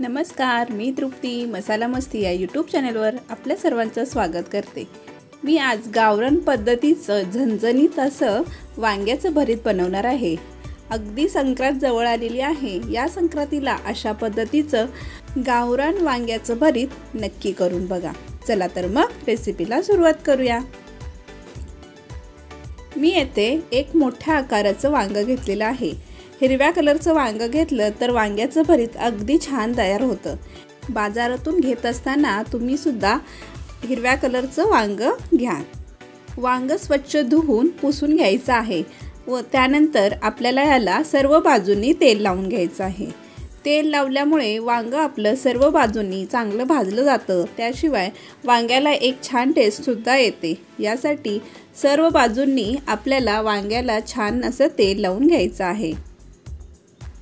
नमस्कार, मी तृप्ती मसाला मस्ती या यूट्यूब चॅनलवर आपल्या सर्वांचं स्वागत करते। मी आज गावरान पद्धतीचं झणझणीत असं वांग्याचं भरीत बनवणार आहे। अगदी संक्रांत जवळ आलेली आहे। या संक्रांतीला अशा पद्धतीचं गावरान वांग्याचं भरीत नक्की करून बघा। चला तर मग रेसिपीला सुरुवात करूया। मी येथे एक मोठ्या आकाराचं वांग घेतलेलं आहे। हिरव्या कलरचं वांग घेतलं तर वांग्याचं भरीत अगदी छान तयार होतं। बाजारातून घेत असताना तुम्ही सुद्धा हिरव्या कलरचं वांग घ्या। वांग स्वच्छ धुवून पुसून घ्यायचं आहे व त्यानंतर आपल्याला याला सर्व बाजूंनी तेल लावून घ्यायचं आहे। तेल लावल्यामुळे वांग आपलं सर्व बाजूंनी चांगलं भाजलं जातं। त्याशिवाय वांग्याला एक छान टेस्ट सुद्धा येते। यासाठी सर्व बाजूंनी आपल्याला वांग्याला छान असं तेल लावून घ्यायचं आहे।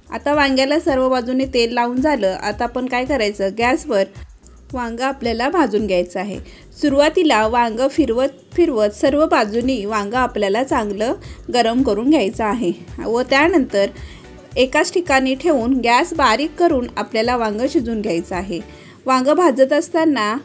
आता वांग्याला सर्व बाजूने तेल लावून झालं। आता आपण काय करायचं, गॅसवर वांग आपल्याला भाजून घ्यायचं आहे। सुरुवातीला वांग फिरवत सर्व बाजूनी वांग आपल्याला चांगलं गरम करून घ्यायचं आहे व त्यानंतर एकाच ठिकाणी ठेवून गॅस बारीक करून आपल्याला वांग शिजून घ्यायचं आहे। वांग भाजत असताना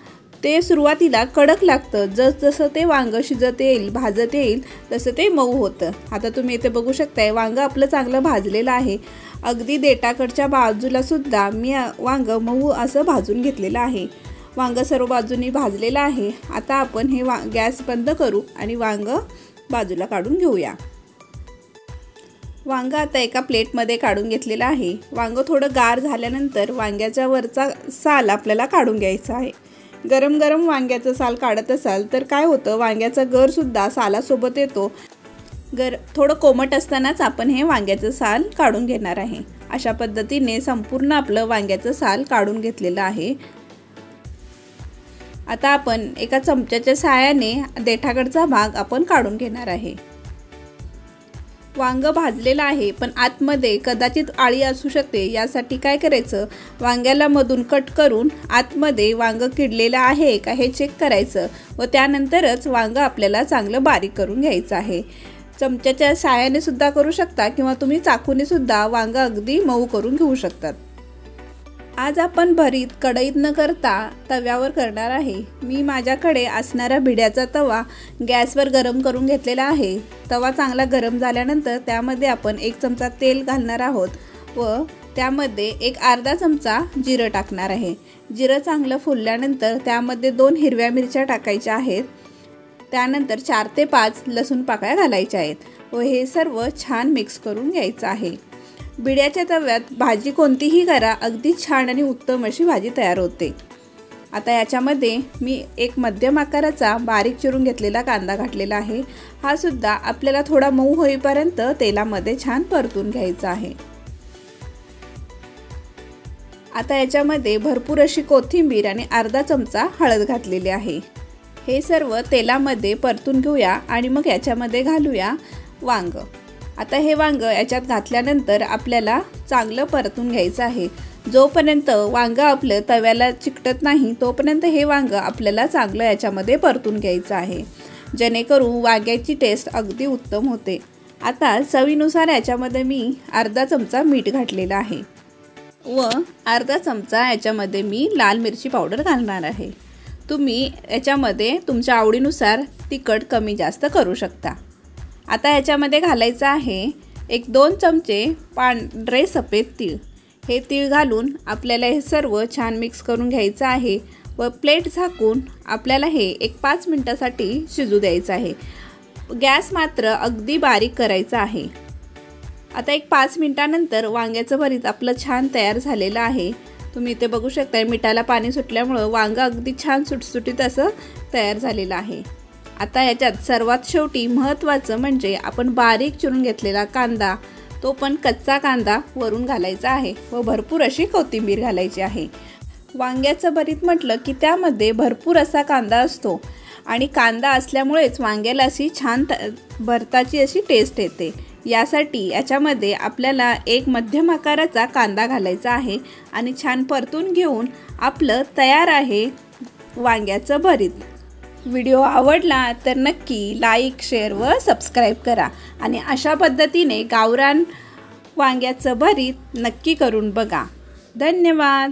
ते सुरुवातीला कडक लागतं। जसं ते वांग शिजत येईल भाजत येईल तसं ते मऊ होतं। आता तुम्ही इथे बघू शकताय वांग आपलं चांगलं भाजलेलं आहे। अगदी देठाकडच्या बाजूला सुद्धा मी वांग मऊ असं भाजून घेतलेलं आहे। वांग सर्व बाजूनी भाजलेलं आहे। आता आपण हे गॅस बंद करू आणि वांग बाजूला काढून घेऊया। वांग आता एका प्लेटमध्ये काढून घेतलेलं आहे। वांग थोडं गार झाल्यानंतर वांग्याच्या वरचा साल आपल्याला काढून घ्यायचा आहे। गरम गरम वांग्याचं साल काढत असाल तर काय होतं, वांग्याचा गर सुद्धा सालासोबत येतो। थोडं कोमट असतानाच आपण हे वांग्याचं साल काढून घेणार आहे। अशा पद्धतीने संपूर्ण आपलं वांग्याचं साल काढून घेतलेलं आहे। आता आपण एका चमच्याच्या साहाय्याने देठाकडचा भाग आपण काढून घेणार आहे। वांग भाजलेलं आहे पण आतमध्ये कदाचित आळी असू शकते। यासाठी काय करायचं, वांग्याला मधून कट करून आतमध्ये वांग किडलेलं आहे का हे चेक करायचं व त्यानंतरच वांग आपल्याला चांगलं बारीक करून घ्यायचं आहे। चमच्याच्या साहाय्याने सुद्धा करू शकता किंवा तुम्ही चाकूने सुद्धा वांग अगदी मऊ करून घेऊ शकतात। आज आपण भरीत कढईत न करता तव्यावर करणार आहे। मी माझ्याकडे असणारा भिड्याचा तवा गॅसवर गरम करून घेतलेला आहे। तवा चांगला गरम झाल्यानंतर त्यामध्ये आपण 1 चमचा तेल घालणार आहोत व त्यामध्ये एक अर्धा चमचा जिरं टाकणार आहे। जिरं चांगलं फुलल्यानंतर त्यामध्ये 2 हिरव्या मिरच्या टाकायच्या आहेत। त्यानंतर 4 ते 5 लसूण पाकळ्या घालायच्या आहेत व हे सर्व छान मिक्स करून घ्यायचं आहे। बिड्याच्या तव्यात भाजी कोणतीही करा, अगदी छान आणि उत्तम अशी भाजी तयार होते। आता याच्यामध्ये मी एक मध्यम आकाराचा बारीक चिरून घेतलेला कांदा घातलेला आहे। हा सुद्धा आपल्याला थोडा मऊ होईपर्यंत तेलामध्ये छान परतून घ्यायचा आहे। आता याच्यामध्ये भरपूर अशी कोथिंबीर आणि अर्धा चमचा हळद घातलेली आहे। हे सर्व तेलामध्ये परतून घेऊया आणि मग याच्यामध्ये घालूया वांग। आता हे वांग याच्यात घातल्यानंतर आपल्याला चांगलं परतून घ्यायचं आहे। जोपर्यंत वांग आपलं तव्याला चिकटत नाही तोपर्यंत हे वांग आपल्याला चांगलं याच्यामध्ये परतून घ्यायचं आहे, जेणेकरून वांग्याची टेस्ट अगदी उत्तम होते। आता चवीनुसार याच्यामध्ये मी अर्धा चमचा मीठ घातलेलं आहे व अर्धा चमचा याच्यामध्ये मी लाल मिरची पावडर घालणार आहे। तुम्ही याच्यामध्ये तुमच्या आवडीनुसार तिखट कमी जास्त करू शकता। आता याच्यामध्ये घालायचं आहे 1-2 चमचे पांढरे सफेद तीळ। हे तीळ घालून आपल्याला हे सर्व छान मिक्स करून घ्यायचं आहे व प्लेट झाकून आपल्याला हे 1-5 मिनिटासाठी शिजू द्यायचं आहे। गॅस मात्र अगदी बारीक करायचा आहे। आता 1-5 मिनिटानंतर वांग्याचं भरीत आपलं छान तयार झालेलं आहे। तुम्ही इथे बघू शकता मिठाला पाणी सुटल्यामुळे वांग अगदी छान सुटसुटीत असं तयार झालेलं आहे। आता याच्यात सर्वात शेवटी महत्त्वाचं म्हणजे आपण बारीक चिरून घेतलेला कांदा, तो पण कच्चा कांदा वरून घालायचा आहे व भरपूर अशी कोथिंबीर घालायची आहे। वांग्याचं भरीत म्हटलं की त्यामध्ये भरपूर असा कांदा असतो आणि कांदा असल्यामुळेच वांग्याला अशी छान भरताची अशी टेस्ट येते। यासाठी याच्यामध्ये आपल्याला एक मध्यम आकाराचा कांदा घालायचा आहे आणि छान परतून घेऊन आपलं तयार आहे वांग्याचं भरीत। व्हिडिओ आवडला तर नक्की लाईक, शेअर व सबस्क्राईब करा आणि अशा पद्धतीने गावरान वांग्याचं भरीत नक्की करून बघा। धन्यवाद।